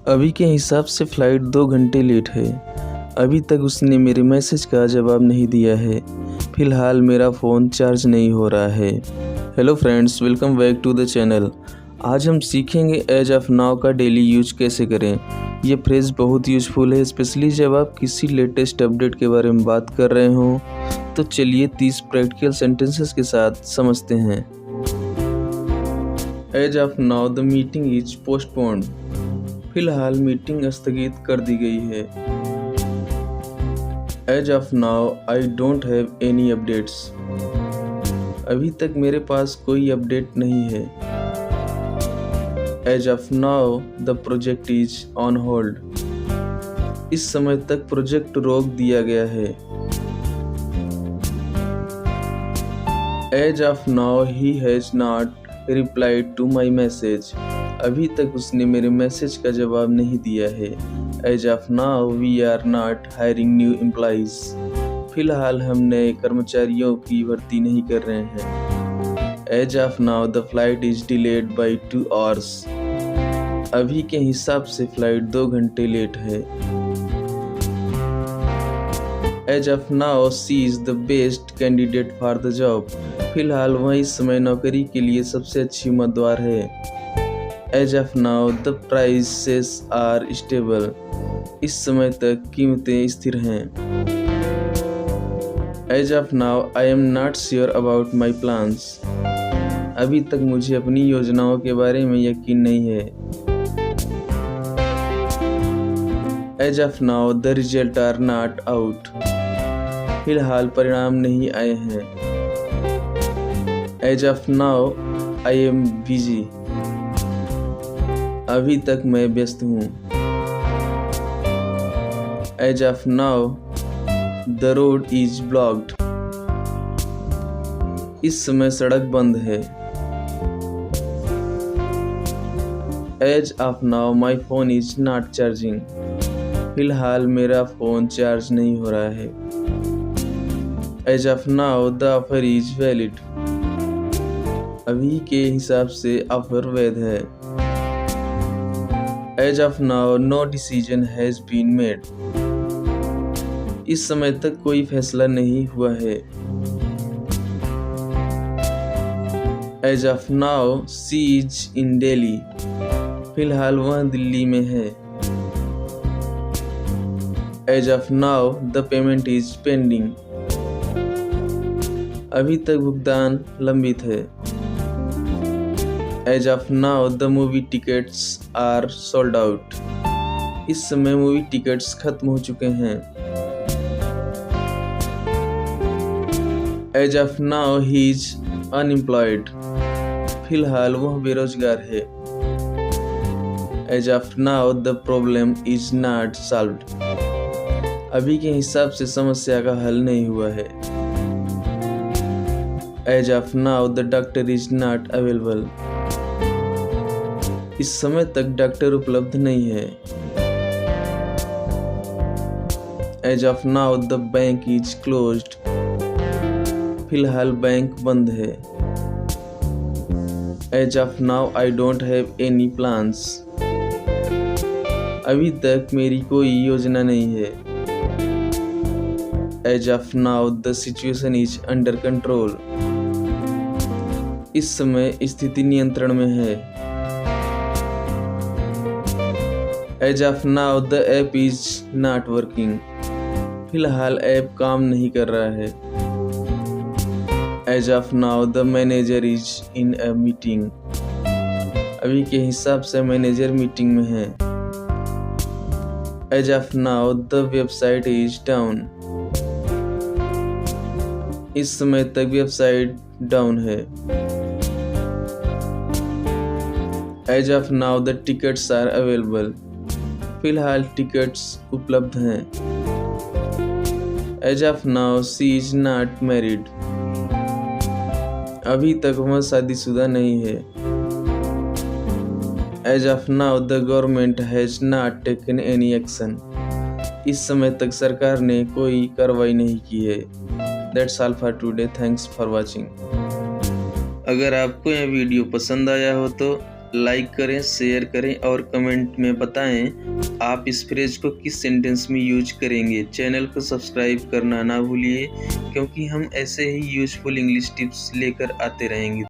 अभी के हिसाब से फ़्लाइट 2 घंटे लेट है। अभी तक उसने मेरे मैसेज का जवाब नहीं दिया है। फ़िलहाल मेरा फ़ोन चार्ज नहीं हो रहा है। Hello friends, welcome back to the channel. आज हम सीखेंगे एज ऑफ नाउ का डेली यूज कैसे करें। ये फ्रेज़ बहुत यूज़फुल है, स्पेशली जब आप किसी लेटेस्ट अपडेट के बारे में बात कर रहे हों। तो चलिए 30 प्रैक्टिकल सेंटेंसेस के साथ समझते हैं। As of now the meeting is postponed. फिलहाल मीटिंग स्थगित कर दी गई है। As of now I don't have any updates. अभी तक मेरे पास कोई अपडेट नहीं है। As of now the project is on hold. इस समय तक प्रोजेक्ट रोक दिया गया है। As of now he has not replied to my message. अभी तक उसने मेरे मैसेज का जवाब नहीं दिया है। As of now we are not hiring new employees. फिलहाल हम नए कर्मचारियों की भर्ती नहीं कर रहे हैं। As of now the flight is delayed by 2 hours। अभी के हिसाब से फ्लाइट 2 घंटे लेट है। As of now she is the best candidate for the job. फिलहाल वह इस समय नौकरी के लिए सबसे अच्छी उम्मीदवार है। As of now the prices are stable. इस समय तक कीमतें स्थिर हैं। As of now I am not sure about my plans. अभी तक मुझे अपनी योजनाओं के बारे में यकीन नहीं है। As of now the result are not out. फिलहाल परिणाम नहीं आए हैं। As of now I am busy. अभी तक मैं व्यस्त हूँ। As of now the road is blocked. इस समय सड़क बंद है। As of now my phone is not charging. फिलहाल मेरा फ़ोन चार्ज नहीं हो रहा है। As of now the offer is valid. अभी के हिसाब से ऑफर वैध है। As of now no decision has been made. इस समय तक कोई फैसला नहीं हुआ है। As of now she is in Delhi. फिलहाल वह दिल्ली में है। As of now the payment is pending. अभी तक भुगतान लंबित है। As of now the movie tickets are sold out. इस समय मूवी टिकट्स खत्म हो चुके हैं। As of now he is unemployed. फिलहाल वह बेरोजगार है। As of now the problem is not solved. अभी के हिसाब से समस्या का हल नहीं हुआ है। As of now the doctor is not available. इस समय तक डॉक्टर उपलब्ध नहीं है। As of now the bank is closed. फिलहाल बैंक बंद है। As of now I don't have any plans. अभी तक मेरी कोई योजना नहीं है। As of now the situation is under control. इस समय स्थिति नियंत्रण में है। As of now the app is not working. फिलहाल ऐप काम नहीं कर रहा है। As of now the manager is in a meeting. अभी के हिसाब से मैनेजर मीटिंग में है। As of now the website is down. इस समय तक वेबसाइट डाउन है। As of now the tickets are available. फिलहाल टिकट्स उपलब्ध हैं। As of now she is not married. अभी तक वह शादीशुदा नहीं है। As of now the government has not taken any action. इस समय तक सरकार ने कोई कार्रवाई नहीं की है। That's all for today. Thanks for watching. अगर आपको यह वीडियो पसंद आया हो तो लाइक करें, शेयर करें और कमेंट में बताएं आप इस फ्रेज को किस सेंटेंस में यूज करेंगे। चैनल को सब्सक्राइब करना ना भूलिए, क्योंकि हम ऐसे ही यूजफुल इंग्लिश टिप्स लेकर आते रहेंगे।